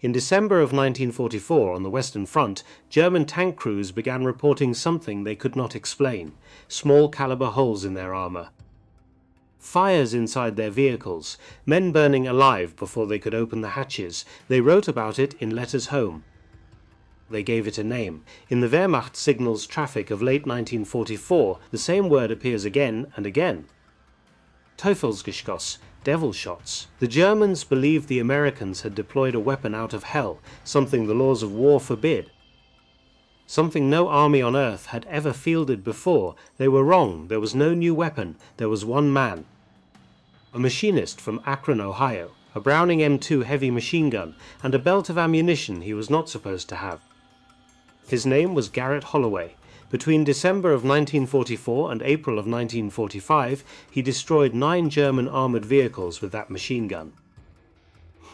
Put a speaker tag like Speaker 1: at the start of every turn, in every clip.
Speaker 1: In December of 1944, on the Western Front, German tank crews began reporting something they could not explain: small caliber holes in their armor. Fires inside their vehicles, men burning alive before they could open the hatches. They wrote about it in letters home. They gave it a name. In the Wehrmacht signals traffic of late 1944, the same word appears again and again. Teufelsgeschoss, devil shots. The Germans believed the Americans had deployed a weapon out of hell, something the laws of war forbid. Something no army on earth had ever fielded before. They were wrong. There was no new weapon. There was one man. A machinist from Akron, Ohio, a Browning M2 heavy machine gun, and a belt of ammunition he was not supposed to have. His name was Garrett Holloway. Between December of 1944 and April of 1945, he destroyed 9 German armored vehicles with that machine gun.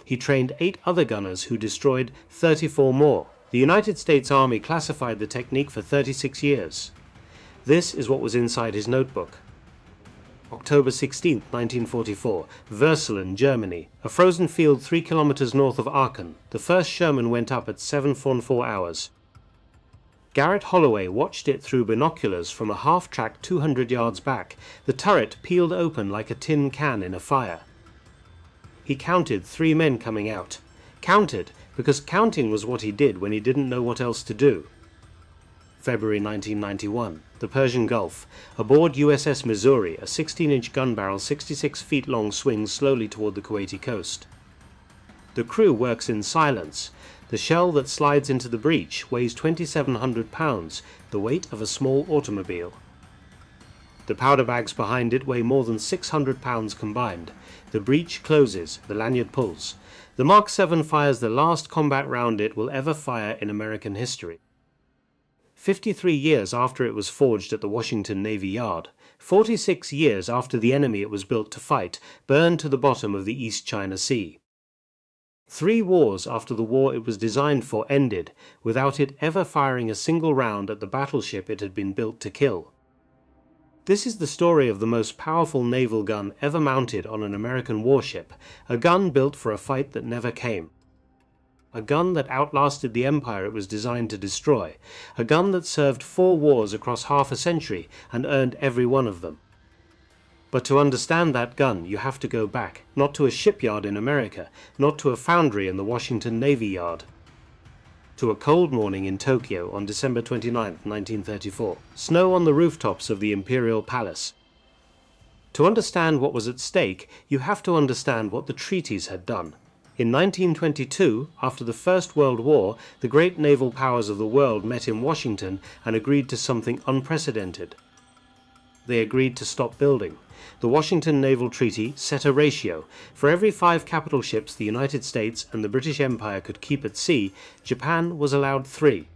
Speaker 1: He trained 8 other gunners who destroyed 34 more. The United States Army classified the technique for 36 years. This is what was inside his notebook. October 16, 1944, Würselen, Germany. A frozen field 3 kilometers north of Aachen. The first Sherman went up at 7:04 hours. Garrett Holloway watched it through binoculars from a half-track 200 yards back. The turret peeled open like a tin can in a fire. He counted 3 men coming out. Counted, because counting was what he did when he didn't know what else to do. February 1991, the Persian Gulf. Aboard USS Missouri, a 16-inch gun barrel 66 feet long swings slowly toward the Kuwaiti coast. The crew works in silence. The shell that slides into the breech weighs 2,700 pounds, the weight of a small automobile. The powder bags behind it weigh more than 600 pounds combined. The breech closes, the lanyard pulls. The Mark 7 fires the last combat round it will ever fire in American history. 53 years after it was forged at the Washington Navy Yard, 46 years after the enemy it was built to fight burned to the bottom of the East China Sea. 3 wars after the war it was designed for ended, without it ever firing a single round at the battleship it had been built to kill. This is the story of the most powerful naval gun ever mounted on an American warship, a gun built for a fight that never came. A gun that outlasted the empire it was designed to destroy, a gun that served 4 wars across half a century and earned every one of them. But to understand that gun, you have to go back, not to a shipyard in America, not to a foundry in the Washington Navy Yard. To a cold morning in Tokyo on December 29, 1934. Snow on the rooftops of the Imperial Palace. To understand what was at stake, you have to understand what the treaties had done. In 1922, after the First World War, the great naval powers of the world met in Washington and agreed to something unprecedented. They agreed to stop building. The Washington Naval Treaty set a ratio. For every 5 capital ships the United States and the British Empire could keep at sea, Japan was allowed 3.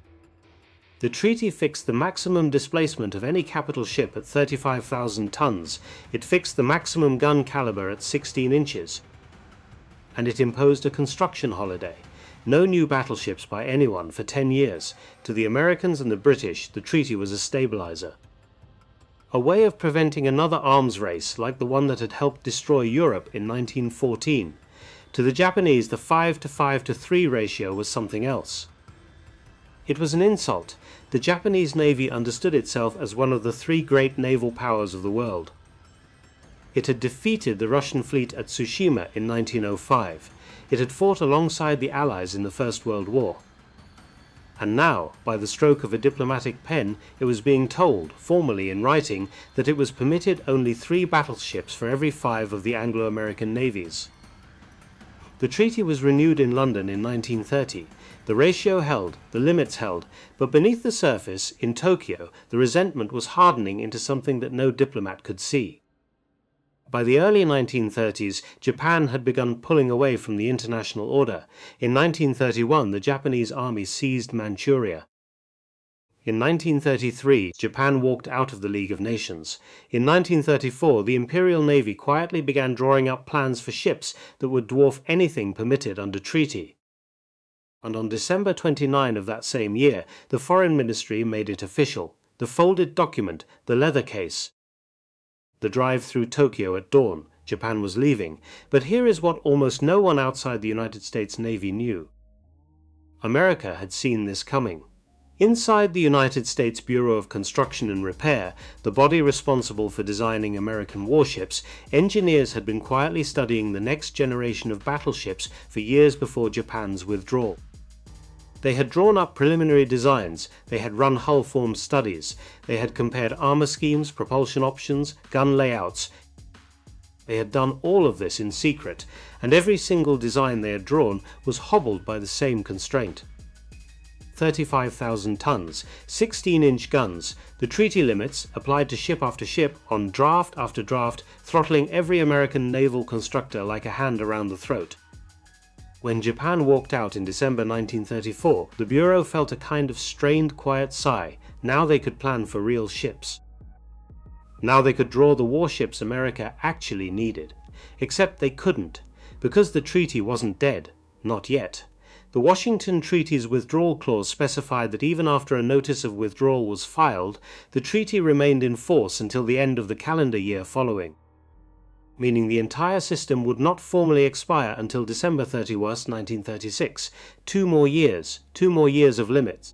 Speaker 1: The treaty fixed the maximum displacement of any capital ship at 35,000 tons. It fixed the maximum gun caliber at 16 inches. And it imposed a construction holiday. No new battleships by anyone for 10 years. To the Americans and the British, the treaty was a stabilizer. A way of preventing another arms race like the one that had helped destroy Europe in 1914. To the Japanese, the 5-5-3 ratio was something else. It was an insult. The Japanese Navy understood itself as one of the 3 great naval powers of the world. It had defeated the Russian fleet at Tsushima in 1905. It had fought alongside the Allies in the First World War. And now, by the stroke of a diplomatic pen, it was being told, formally in writing, that it was permitted only 3 battleships for every 5 of the Anglo-American navies. The treaty was renewed in London in 1930. The ratio held, the limits held, but beneath the surface, in Tokyo, the resentment was hardening into something that no diplomat could see. By the early 1930s, Japan had begun pulling away from the international order. In 1931, the Japanese army seized Manchuria. In 1933, Japan walked out of the League of Nations. In 1934, the Imperial Navy quietly began drawing up plans for ships that would dwarf anything permitted under treaty. And on December 29 of that same year, the Foreign Ministry made it official. The folded document, the leather case. The drive through Tokyo at dawn. Japan was leaving. But here is what almost no one outside the United States Navy knew. America had seen this coming. Inside the United States Bureau of Construction and Repair, the body responsible for designing American warships, engineers had been quietly studying the next generation of battleships for years before Japan's withdrawal. They had drawn up preliminary designs, they had run hull form studies, they had compared armor schemes, propulsion options, gun layouts. They had done all of this in secret, and every single design they had drawn was hobbled by the same constraint. 35,000 tons, 16-inch guns, the treaty limits applied to ship after ship on draft after draft, throttling every American naval constructor like a hand around the throat. When Japan walked out in December 1934, the Bureau felt a kind of strained, quiet sigh. Now they could plan for real ships. Now they could draw the warships America actually needed. Except they couldn't, because the treaty wasn't dead. Not yet. The Washington Treaty's withdrawal clause specified that even after a notice of withdrawal was filed, the treaty remained in force until the end of the calendar year following, meaning the entire system would not formally expire until December 31st, 1936. 2 more years of limits.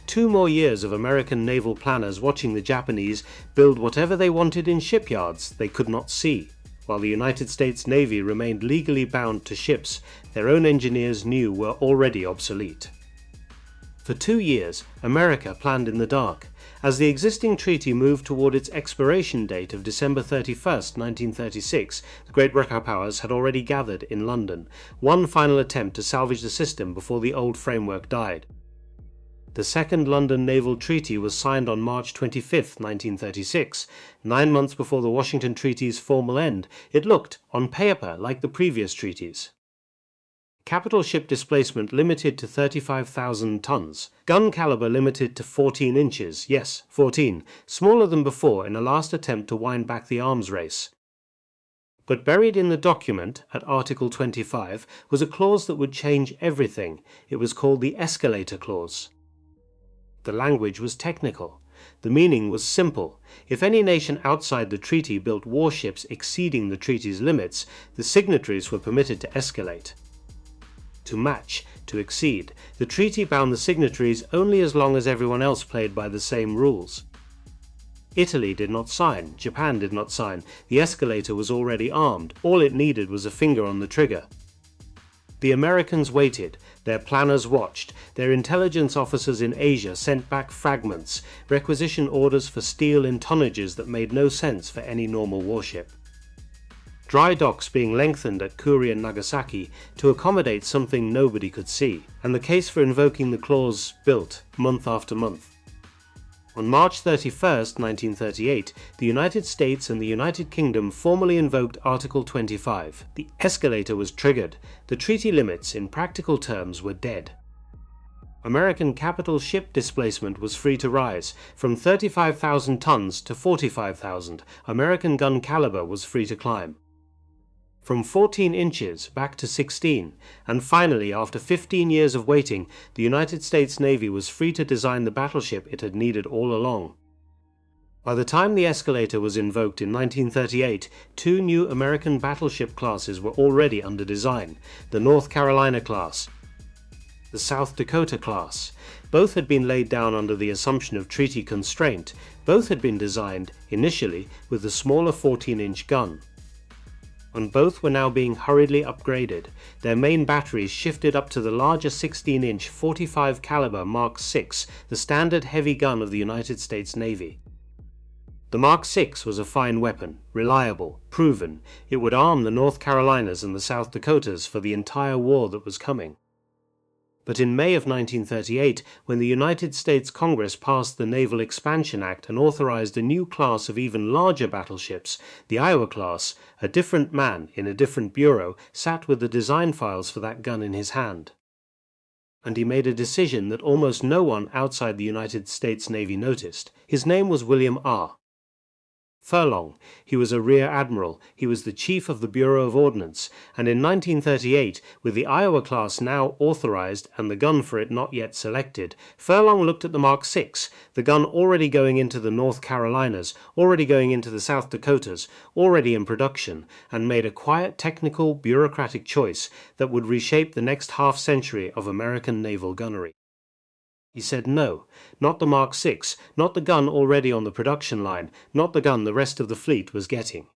Speaker 1: 2 more years of American naval planners watching the Japanese build whatever they wanted in shipyards they could not see, while the United States Navy remained legally bound to ships their own engineers knew were already obsolete. For 2 years, America planned in the dark. As the existing treaty moved toward its expiration date of December 31st, 1936, the great Wrecker powers had already gathered in London, one final attempt to salvage the system before the old framework died. The Second London Naval Treaty was signed on March 25, 1936. 9 months before the Washington Treaty's formal end, it looked, on paper, like the previous treaties. Capital ship displacement limited to 35,000 tons. Gun caliber limited to 14 inches, yes, 14, smaller than before in a last attempt to wind back the arms race. But buried in the document, at Article 25, was a clause that would change everything. It was called the Escalator Clause. The language was technical. The meaning was simple. If any nation outside the treaty built warships exceeding the treaty's limits, the signatories were permitted to escalate. To match, to exceed. The treaty bound the signatories only as long as everyone else played by the same rules. Italy did not sign, Japan did not sign, the Escalator was already armed, all it needed was a finger on the trigger. The Americans waited, their planners watched, their intelligence officers in Asia sent back fragments, requisition orders for steel in tonnages that made no sense for any normal warship. Dry docks being lengthened at Kure and Nagasaki to accommodate something nobody could see, and the case for invoking the clause built month after month. On March 31, 1938, the United States and the United Kingdom formally invoked Article 25. The Escalator was triggered. The treaty limits, in practical terms, were dead. American capital ship displacement was free to rise, from 35,000 tons to 45,000. American gun caliber was free to climb. From 14 inches back to 16, and finally, after 15 years of waiting, the United States Navy was free to design the battleship it had needed all along. By the time the Escalator was invoked in 1938, 2 new American battleship classes were already under design, the North Carolina class, the South Dakota class. Both had been laid down under the assumption of treaty constraint. Both had been designed, initially, with the smaller 14-inch gun. And both were now being hurriedly upgraded, their main batteries shifted up to the larger 16-inch 45 caliber Mark VI, the standard heavy gun of the United States Navy. The Mark VI was a fine weapon, reliable, proven. It would arm the North Carolinas and the South Dakotas for the entire war that was coming. But in May of 1938, when the United States Congress passed the Naval Expansion Act and authorized a new class of even larger battleships, the Iowa class, a different man in a different bureau sat with the design files for that gun in his hand. And he made a decision that almost no one outside the United States Navy noticed. His name was William R. Furlong. He was a rear admiral. He was the chief of the Bureau of Ordnance, and in 1938, with the Iowa class now authorized and the gun for it not yet selected, Furlong looked at the Mark VI, the gun already going into the North Carolinas, already going into the South Dakotas, already in production, and made a quiet, technical, bureaucratic choice that would reshape the next half-century of American naval gunnery. He said no, not the Mark VI, not the gun already on the production line, not the gun the rest of the fleet was getting.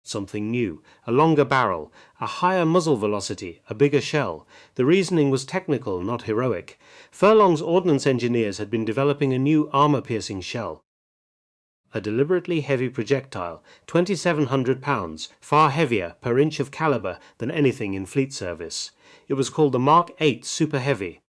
Speaker 1: Something new, a longer barrel, a higher muzzle velocity, a bigger shell. The reasoning was technical, not heroic. Furlong's ordnance engineers had been developing a new armor-piercing shell. A deliberately heavy projectile, 2,700 pounds, far heavier per inch of caliber than anything in fleet service. It was called the Mark VIII Super Heavy.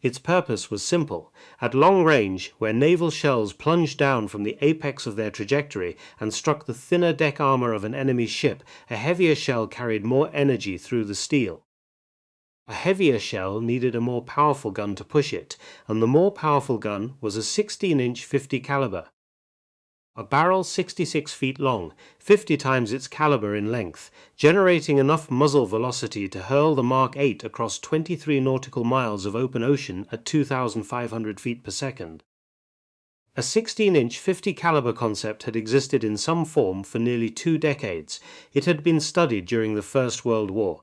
Speaker 1: Its purpose was simple. At long range, where naval shells plunged down from the apex of their trajectory and struck the thinner deck armor of an enemy ship, a heavier shell carried more energy through the steel. A heavier shell needed a more powerful gun to push it, and the more powerful gun was a 16-inch 50 caliber. A barrel 66 feet long, 50 times its caliber in length, generating enough muzzle velocity to hurl the Mark VIII across 23 nautical miles of open ocean at 2,500 feet per second. A 16-inch 50 caliber concept had existed in some form for nearly 2 decades. It had been studied during the First World War.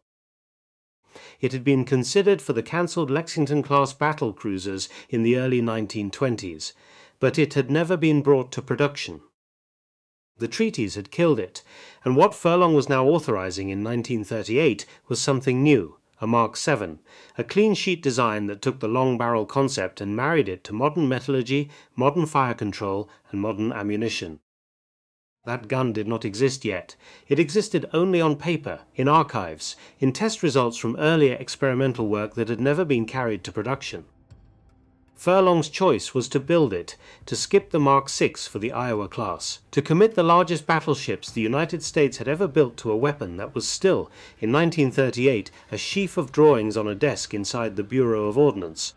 Speaker 1: It had been considered for the cancelled Lexington-class battle cruisers in the early 1920s. But it had never been brought to production. The treaties had killed it, and what Furlong was now authorizing in 1938 was something new, a Mark VII, a clean-sheet design that took the long barrel concept and married it to modern metallurgy, modern fire control, and modern ammunition. That gun did not exist yet. It existed only on paper, in archives, in test results from earlier experimental work that had never been carried to production. Furlong's choice was to build it, to skip the Mark VI for the Iowa class, to commit the largest battleships the United States had ever built to a weapon that was still, in 1938, a sheaf of drawings on a desk inside the Bureau of Ordnance.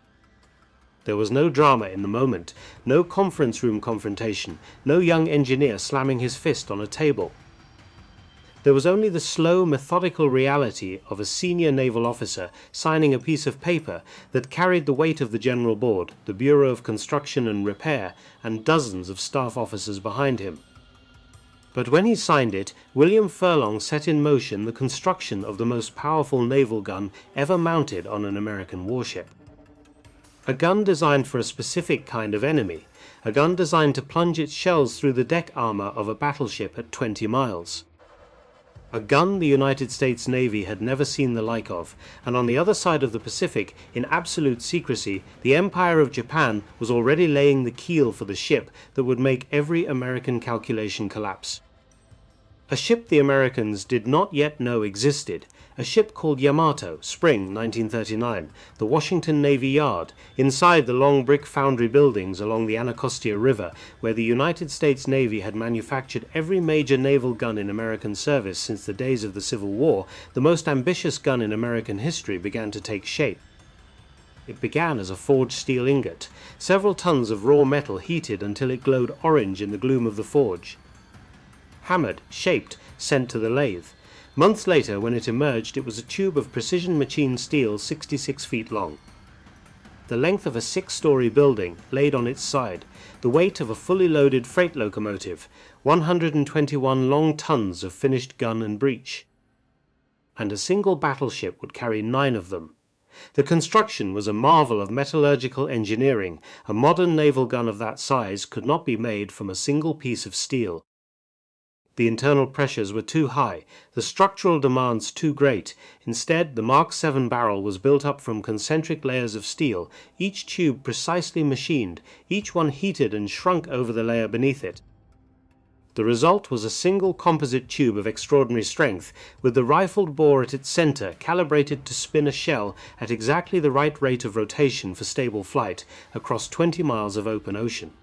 Speaker 1: There was no drama in the moment, no conference room confrontation, no young engineer slamming his fist on a table. There was only the slow, methodical reality of a senior naval officer signing a piece of paper that carried the weight of the General Board, the Bureau of Construction and Repair, and dozens of staff officers behind him. But when he signed it, William Furlong set in motion the construction of the most powerful naval gun ever mounted on an American warship. A gun designed for a specific kind of enemy, a gun designed to plunge its shells through the deck armor of a battleship at 20 miles. A gun the United States Navy had never seen the like of, and on the other side of the Pacific, in absolute secrecy, the Empire of Japan was already laying the keel for the ship that would make every American calculation collapse. A ship the Americans did not yet know existed, a ship called Yamato, spring 1939, the Washington Navy Yard, inside the long brick foundry buildings along the Anacostia River, where the United States Navy had manufactured every major naval gun in American service since the days of the Civil War. The most ambitious gun in American history began to take shape. It began as a forged steel ingot, several tons of raw metal heated until it glowed orange in the gloom of the forge. Hammered, shaped, sent to the lathe. Months later, when it emerged, it was a tube of precision machined steel 66 feet long. The length of a 6-story building laid on its side, the weight of a fully loaded freight locomotive, 121 long tons of finished gun and breech. And a single battleship would carry 9 of them. The construction was a marvel of metallurgical engineering. A modern naval gun of that size could not be made from a single piece of steel. The internal pressures were too high, the structural demands too great. Instead, the Mark VII barrel was built up from concentric layers of steel, each tube precisely machined, each one heated and shrunk over the layer beneath it. The result was a single composite tube of extraordinary strength, with the rifled bore at its center calibrated to spin a shell at exactly the right rate of rotation for stable flight across 20 miles of open ocean.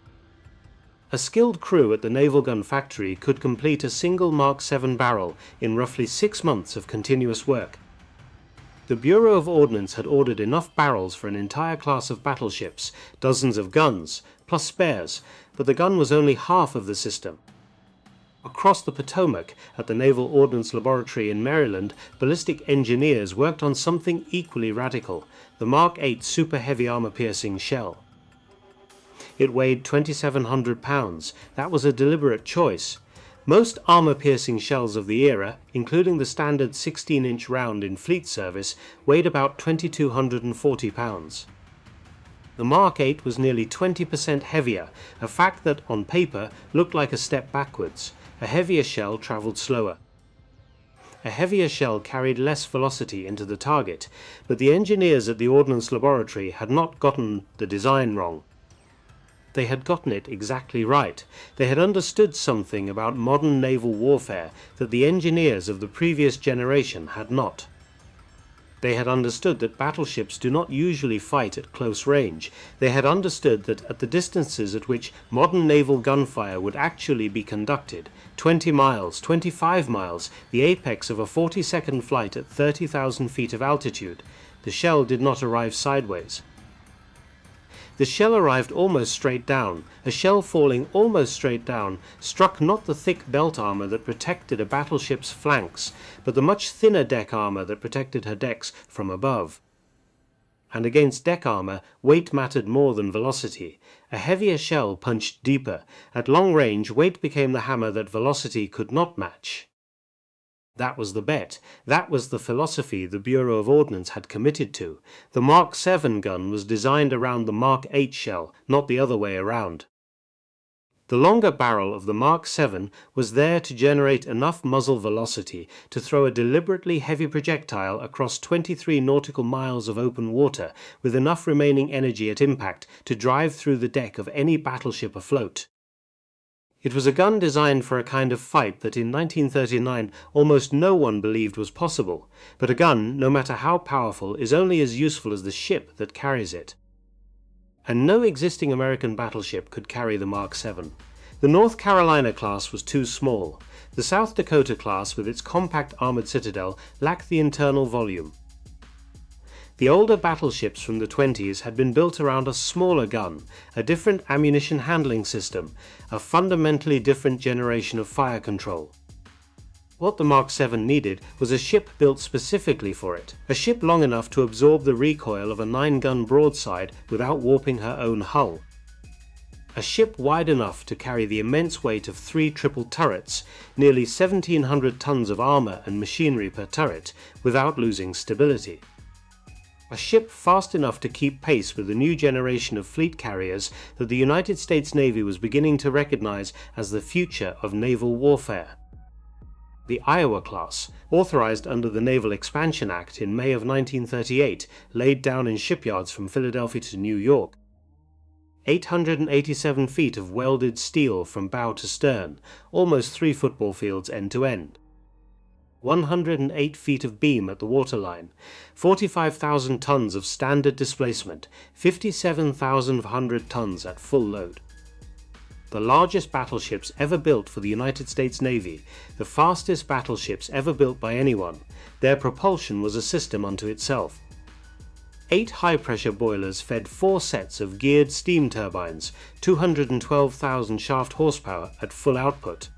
Speaker 1: A skilled crew at the naval gun factory could complete a single Mark VII barrel in roughly 6 months of continuous work. The Bureau of Ordnance had ordered enough barrels for an entire class of battleships, dozens of guns, plus spares, but the gun was only half of the system. Across the Potomac, at the Naval Ordnance Laboratory in Maryland, ballistic engineers worked on something equally radical, the Mark 8 super heavy armor-piercing shell. It weighed 2,700 pounds. That was a deliberate choice. Most armor-piercing shells of the era, including the standard 16-inch round in fleet service, weighed about 2,240 pounds. The Mark 8 was nearly 20% heavier, a fact that, on paper, looked like a step backwards. A heavier shell travelled slower. A heavier shell carried less velocity into the target, but the engineers at the Ordnance Laboratory had not gotten the design wrong. They had gotten it exactly right. They had understood something about modern naval warfare that the engineers of the previous generation had not. They had understood that battleships do not usually fight at close range. They had understood that at the distances at which modern naval gunfire would actually be conducted, 20 miles, 25 miles, the apex of a 40-second flight at 30,000 feet of altitude, the shell did not arrive sideways. The shell arrived almost straight down. A shell falling almost straight down struck not the thick belt armor that protected a battleship's flanks, but the much thinner deck armor that protected her decks from above. And against deck armor, weight mattered more than velocity. A heavier shell punched deeper. At long range, weight became the hammer that velocity could not match. That was the bet. That was the philosophy the Bureau of Ordnance had committed to. The Mark 7 gun was designed around the Mark 8 shell, not the other way around. The longer barrel of the Mark 7 was there to generate enough muzzle velocity to throw a deliberately heavy projectile across 23 nautical miles of open water, with enough remaining energy at impact to drive through the deck of any battleship afloat. It was a gun designed for a kind of fight that in 1939 almost no one believed was possible, but a gun, no matter how powerful, is only as useful as the ship that carries it. And no existing American battleship could carry the Mark 7. The North Carolina class was too small. The South Dakota class, with its compact armored citadel, lacked the internal volume. The older battleships from the 20s had been built around a smaller gun, a different ammunition handling system, a fundamentally different generation of fire control. What the Mark 7 needed was a ship built specifically for it, a ship long enough to absorb the recoil of a 9-gun broadside without warping her own hull. A ship wide enough to carry the immense weight of 3 triple turrets, nearly 1,700 tons of armor and machinery per turret, without losing stability. A ship fast enough to keep pace with the new generation of fleet carriers that the United States Navy was beginning to recognize as the future of naval warfare. The Iowa class, authorized under the Naval Expansion Act in May of 1938, laid down in shipyards from Philadelphia to New York. 887 feet of welded steel from bow to stern, almost 3 football fields end to end. 108 feet of beam at the waterline, 45,000 tons of standard displacement, 57,100 tons at full load. The largest battleships ever built for the United States Navy, the fastest battleships ever built by anyone, their propulsion was a system unto itself. 8 high-pressure boilers fed 4 sets of geared steam turbines, 212,000 shaft horsepower at full output.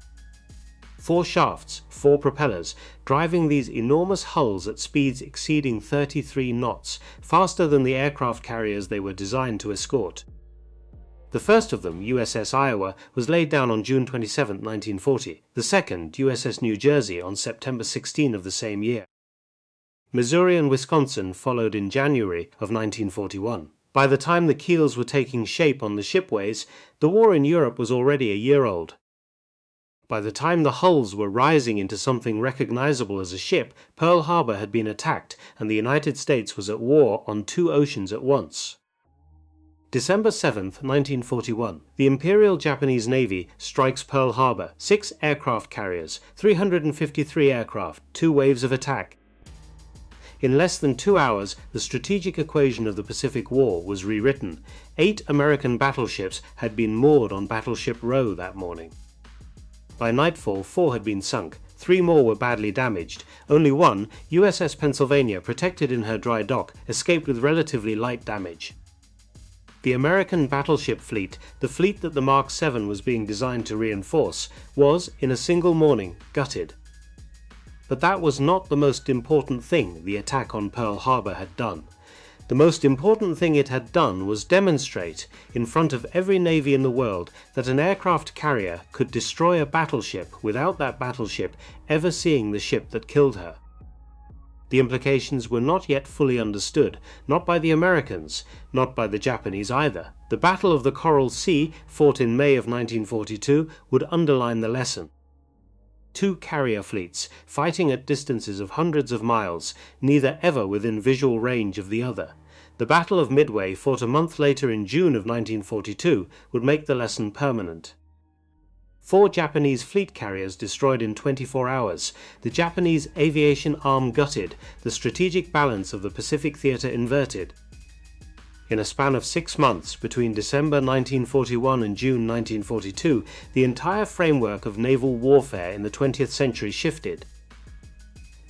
Speaker 1: 4 shafts, 4 propellers, driving these enormous hulls at speeds exceeding 33 knots, faster than the aircraft carriers they were designed to escort. The first of them, USS Iowa, was laid down on June 27, 1940, the second, USS New Jersey, on September 16 of the same year. Missouri and Wisconsin followed in January of 1941. By the time the keels were taking shape on the shipways, the war in Europe was already a year old. By the time the hulls were rising into something recognizable as a ship, Pearl Harbor had been attacked, and the United States was at war on 2 oceans at once. December 7, 1941. The Imperial Japanese Navy strikes Pearl Harbor, 6 aircraft carriers, 353 aircraft, 2 waves of attack. In less than 2 hours, the strategic equation of the Pacific War was rewritten. 8 American battleships had been moored on Battleship Row that morning. By nightfall, 4 had been sunk, 3 more were badly damaged. Only one, USS Pennsylvania, protected in her dry dock, escaped with relatively light damage. The American battleship fleet, the fleet that the Mark VII was being designed to reinforce, was, in a single morning, gutted. But that was not the most important thing the attack on Pearl Harbor had done. The most important thing it had done was demonstrate, in front of every navy in the world, that an aircraft carrier could destroy a battleship without that battleship ever seeing the ship that killed her. The implications were not yet fully understood, not by the Americans, not by the Japanese either. The Battle of the Coral Sea, fought in May of 1942, would underline the lesson. 2 carrier fleets, fighting at distances of hundreds of miles, neither ever within visual range of the other. The Battle of Midway, fought a month later in June of 1942, would make the lesson permanent. 4 Japanese fleet carriers destroyed in 24 hours, the Japanese aviation arm gutted, the strategic balance of the Pacific theater inverted. In a span of 6 months, between December 1941 and June 1942, the entire framework of naval warfare in the 20th century shifted.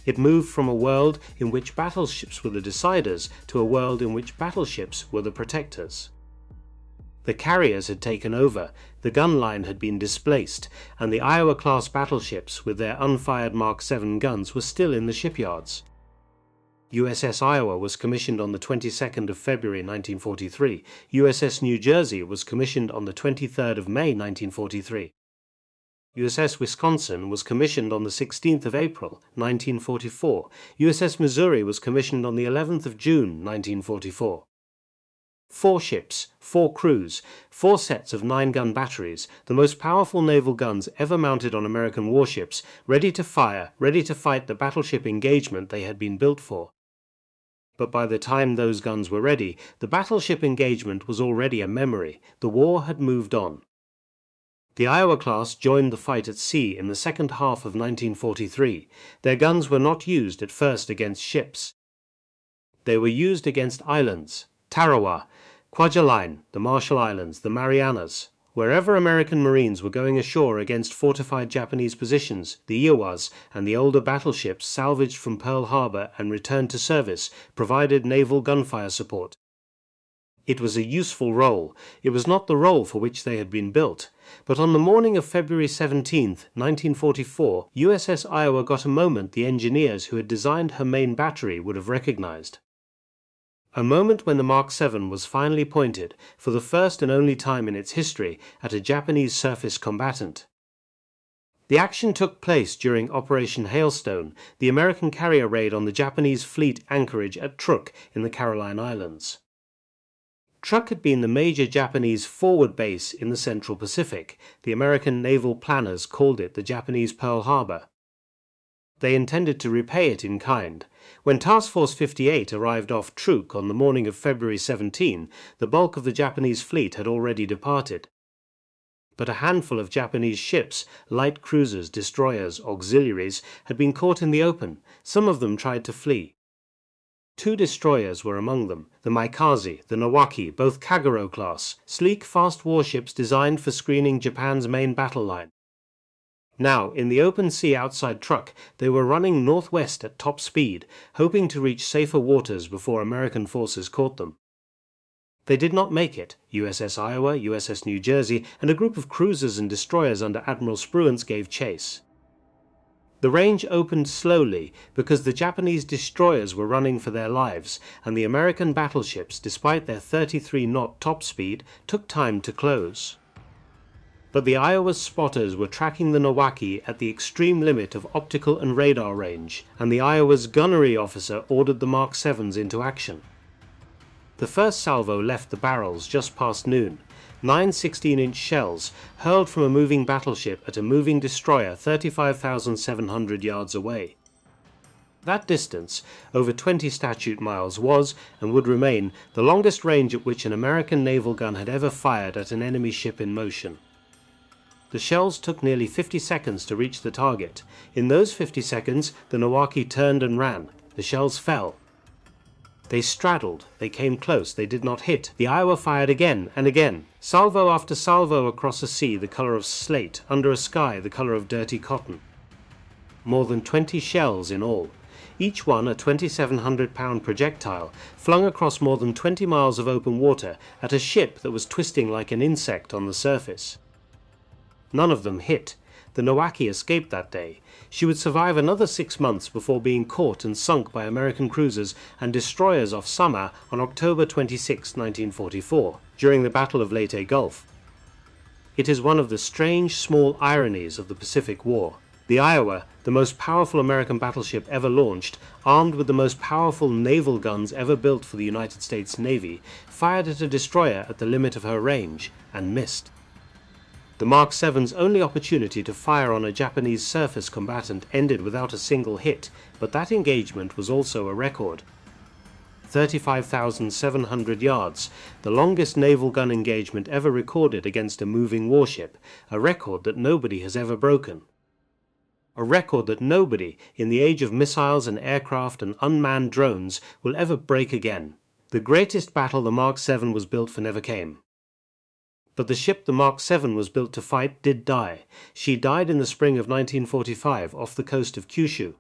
Speaker 1: It moved from a world in which battleships were the deciders to a world in which battleships were the protectors. The carriers had taken over, the gun line had been displaced, and the Iowa-class battleships with their unfired Mark VII guns were still in the shipyards. USS Iowa was commissioned on the 22nd of February 1943. USS New Jersey was commissioned on the 23rd of May 1943. USS Wisconsin was commissioned on the 16th of April 1944. USS Missouri was commissioned on the 11th of June 1944. 4 ships, 4 crews, 4 sets of 9-gun batteries, the most powerful naval guns ever mounted on American warships, ready to fire, ready to fight the battleship engagement they had been built for. But by the time those guns were ready, the battleship engagement was already a memory. The war had moved on. The Iowa class joined the fight at sea in the second half of 1943. Their guns were not used at first against ships. They were used against islands, Tarawa, Kwajalein, the Marshall Islands, the Marianas. Wherever American Marines were going ashore against fortified Japanese positions, the Iowas and the older battleships salvaged from Pearl Harbor and returned to service provided naval gunfire support. It was a useful role. It was not the role for which they had been built. But on the morning of February 17, 1944, USS Iowa got a moment the engineers who had designed her main battery would have recognized. A moment when the Mark VII was finally pointed, for the first and only time in its history, at a Japanese surface combatant. The action took place during Operation Hailstone, the American carrier raid on the Japanese fleet anchorage at Truk in the Caroline Islands. Truk had been the major Japanese forward base in the Central Pacific. The American naval planners called it the Japanese Pearl Harbor. They intended to repay it in kind. When Task Force 58 arrived off Truk on the morning of February 17, the bulk of the Japanese fleet had already departed. But a handful of Japanese ships, light cruisers, destroyers, auxiliaries, had been caught in the open. Some of them tried to flee. 2 destroyers were among them, the Maikaze, the Nawaki, both Kagero class, sleek, fast warships designed for screening Japan's main battle line. Now, in the open sea outside Truk, they were running northwest at top speed, hoping to reach safer waters before American forces caught them. They did not make it. USS Iowa, USS New Jersey, and a group of cruisers and destroyers under Admiral Spruance gave chase. The range opened slowly because the Japanese destroyers were running for their lives, and the American battleships, despite their 33-knot top speed, took time to close. But the Iowa's spotters were tracking the Nawaki at the extreme limit of optical and radar range, and the Iowa's gunnery officer ordered the Mark VIIs into action. The first salvo left the barrels just past noon. 9 16-inch shells, hurled from a moving battleship at a moving destroyer 35,700 yards away. That distance, over 20 statute miles, was, and would remain, the longest range at which an American naval gun had ever fired at an enemy ship in motion. The shells took nearly 50 seconds to reach the target. In those 50 seconds, the Nawaki turned and ran. The shells fell. They straddled, they came close, they did not hit. The Iowa fired again and again, salvo after salvo across a sea the color of slate, under a sky the color of dirty cotton. more than 20 shells in all, each one a 2,700-pound projectile flung across more than 20 miles of open water at a ship that was twisting like an insect on the surface. None of them hit. The Nowaki escaped that day. She would survive another 6 months before being caught and sunk by American cruisers and destroyers off Sama on October 26, 1944, during the Battle of Leyte Gulf. It is one of the strange small ironies of the Pacific War. The Iowa, the most powerful American battleship ever launched, armed with the most powerful naval guns ever built for the United States Navy, fired at a destroyer at the limit of her range and missed. The Mark VII's only opportunity to fire on a Japanese surface combatant ended without a single hit, but that engagement was also a record. 35,700 yards, the longest naval gun engagement ever recorded against a moving warship, a record that nobody has ever broken. A record that nobody, in the age of missiles and aircraft and unmanned drones, will ever break again. The greatest battle the Mark VII was built for never came. But the ship the Mark VII was built to fight did die. She died in the spring of 1945 off the coast of Kyushu.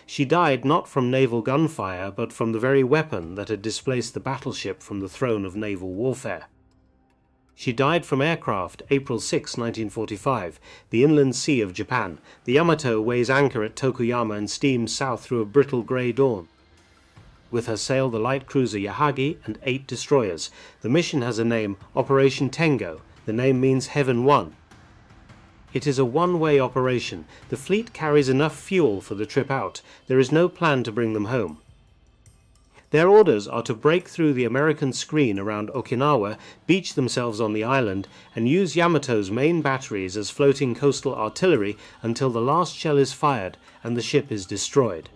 Speaker 1: She died not from naval gunfire, but from the very weapon that had displaced the battleship from the throne of naval warfare. She died from aircraft April 6, 1945, the inland sea of Japan. The Yamato weighs anchor at Tokuyama and steams south through a brittle grey dawn. With her sail the light cruiser Yahagi and 8 destroyers. The mission has a name, Operation Tengo. The name means Heaven Won. It is a one-way operation. The fleet carries enough fuel for the trip out. There is no plan to bring them home. Their orders are to break through the American screen around Okinawa, beach themselves on the island, and use Yamato's main batteries as floating coastal artillery until the last shell is fired and the ship is destroyed.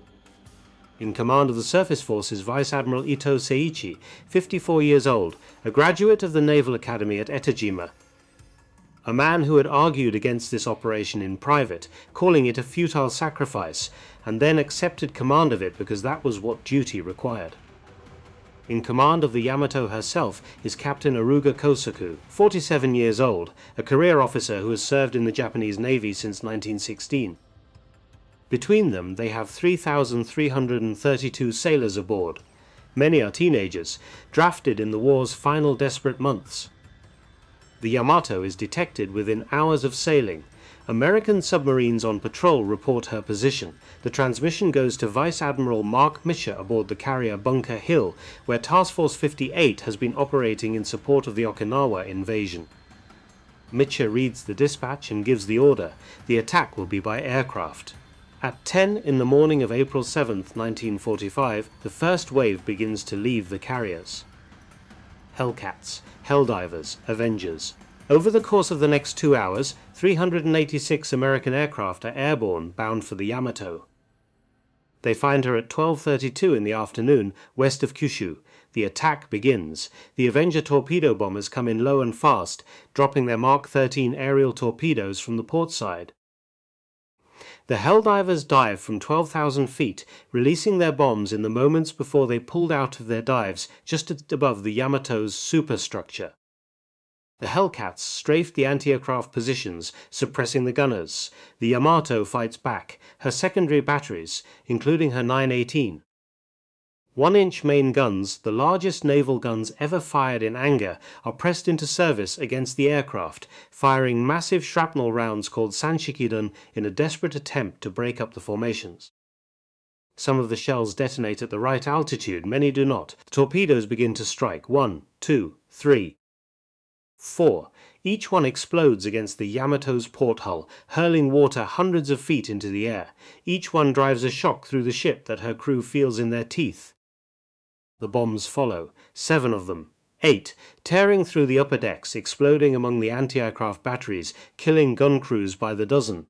Speaker 1: In command of the surface forces Vice Admiral Ito Seiichi, 54 years old, a graduate of the Naval Academy at Etajima. A man who had argued against this operation in private, calling it a futile sacrifice, and then accepted command of it because that was what duty required. In command of the Yamato herself is Captain Aruga Kosaku, 47 years old, a career officer who has served in the Japanese Navy since 1916. Between them they have 3,332 sailors aboard. Many are teenagers, drafted in the war's final desperate months. The Yamato is detected within hours of sailing. American submarines on patrol report her position. The transmission goes to Vice Admiral Mark Misher aboard the carrier Bunker Hill, where Task Force 58 has been operating in support of the Okinawa invasion. Misher reads the dispatch and gives the order. The attack will be by aircraft. At 10 in the morning of April 7, 1945, the first wave begins to leave the carriers. Hellcats, Helldivers, Avengers. Over the course of the next 2 hours, 386 American aircraft are airborne, bound for the Yamato. They find her at 12:32 in the afternoon, west of Kyushu. The attack begins. The Avenger torpedo bombers come in low and fast, dropping their Mark 13 aerial torpedoes from the port side. The Helldivers dive from 12,000 feet, releasing their bombs in the moments before they pulled out of their dives just above the Yamato's superstructure. The Hellcats strafe the anti-aircraft positions, suppressing the gunners. The Yamato fights back, her secondary batteries, including her 918. 1-inch main guns, the largest naval guns ever fired in anger, are pressed into service against the aircraft, firing massive shrapnel rounds called sanshikidan in a desperate attempt to break up the formations. Some of the shells detonate at the right altitude, many do not. The torpedoes begin to strike. 1, 2, 3, 4. Each one explodes against the Yamato's port hull, hurling water hundreds of feet into the air. Each one drives a shock through the ship that her crew feels in their teeth. The bombs follow, 7 of them, 8, tearing through the upper decks, exploding among the anti-aircraft batteries, killing gun crews by the dozen.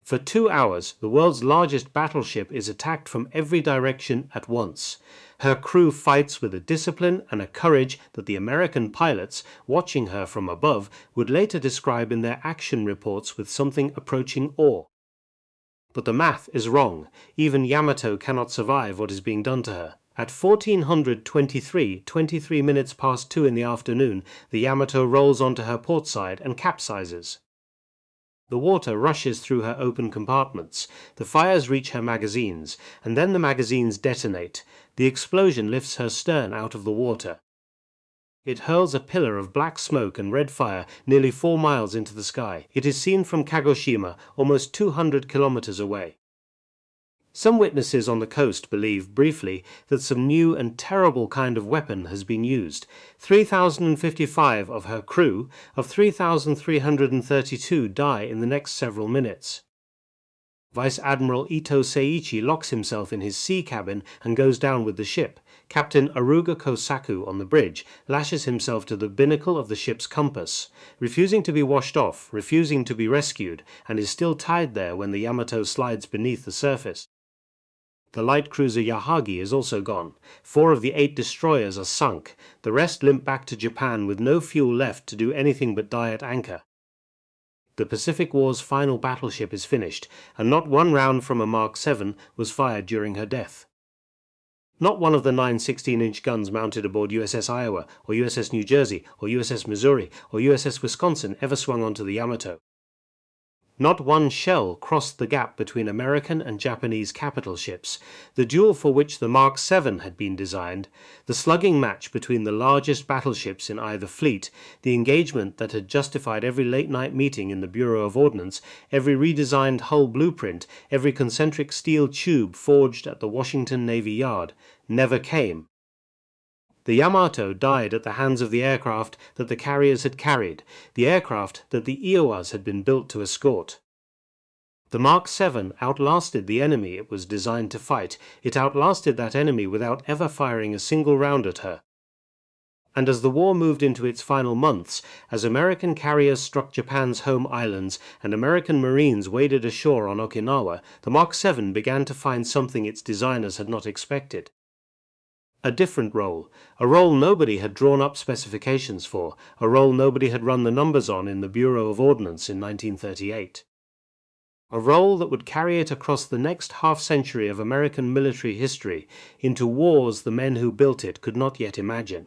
Speaker 1: For 2 hours, the world's largest battleship is attacked from every direction at once. Her crew fights with a discipline and a courage that the American pilots, watching her from above, would later describe in their action reports with something approaching awe. But the math is wrong. Even Yamato cannot survive what is being done to her. At 1423, 23 minutes past 2 in the afternoon, the Yamato rolls onto her port side and capsizes. The water rushes through her open compartments, the fires reach her magazines, and then the magazines detonate. The explosion lifts her stern out of the water. It hurls a pillar of black smoke and red fire nearly 4 miles into the sky. It is seen from Kagoshima, almost 200 kilometers away. Some witnesses on the coast believe, briefly, that some new and terrible kind of weapon has been used. 3,055 of her crew of 3,332 die in the next several minutes. Vice Admiral Ito Seiichi locks himself in his sea cabin and goes down with the ship. Captain Aruga Kosaku on the bridge lashes himself to the binnacle of the ship's compass, refusing to be washed off, refusing to be rescued, and is still tied there when the Yamato slides beneath the surface. The light cruiser Yahagi is also gone. 4 of the 8 destroyers are sunk. The rest limp back to Japan with no fuel left to do anything but die at anchor. The Pacific War's final battleship is finished, and not one round from a Mark VII was fired during her death. Not one of the 9 16-inch guns mounted aboard USS Iowa, or USS New Jersey, or USS Missouri, or USS Wisconsin ever swung onto the Yamato. Not one shell crossed the gap between American and Japanese capital ships, the duel for which the Mark VII had been designed, the slugging match between the largest battleships in either fleet, the engagement that had justified every late-night meeting in the Bureau of Ordnance, every redesigned hull blueprint, every concentric steel tube forged at the Washington Navy Yard, never came. The Yamato died at the hands of the aircraft that the carriers had carried, the aircraft that the Iowas had been built to escort. The Mark VII outlasted the enemy it was designed to fight. It outlasted that enemy without ever firing a single round at her. And as the war moved into its final months, as American carriers struck Japan's home islands and American Marines waded ashore on Okinawa, the Mark VII began to find something its designers had not expected. A different role, a role nobody had drawn up specifications for, a role nobody had run the numbers on in the Bureau of Ordnance in 1938. A role that would carry it across the next half-century of American military history into wars the men who built it could not yet imagine.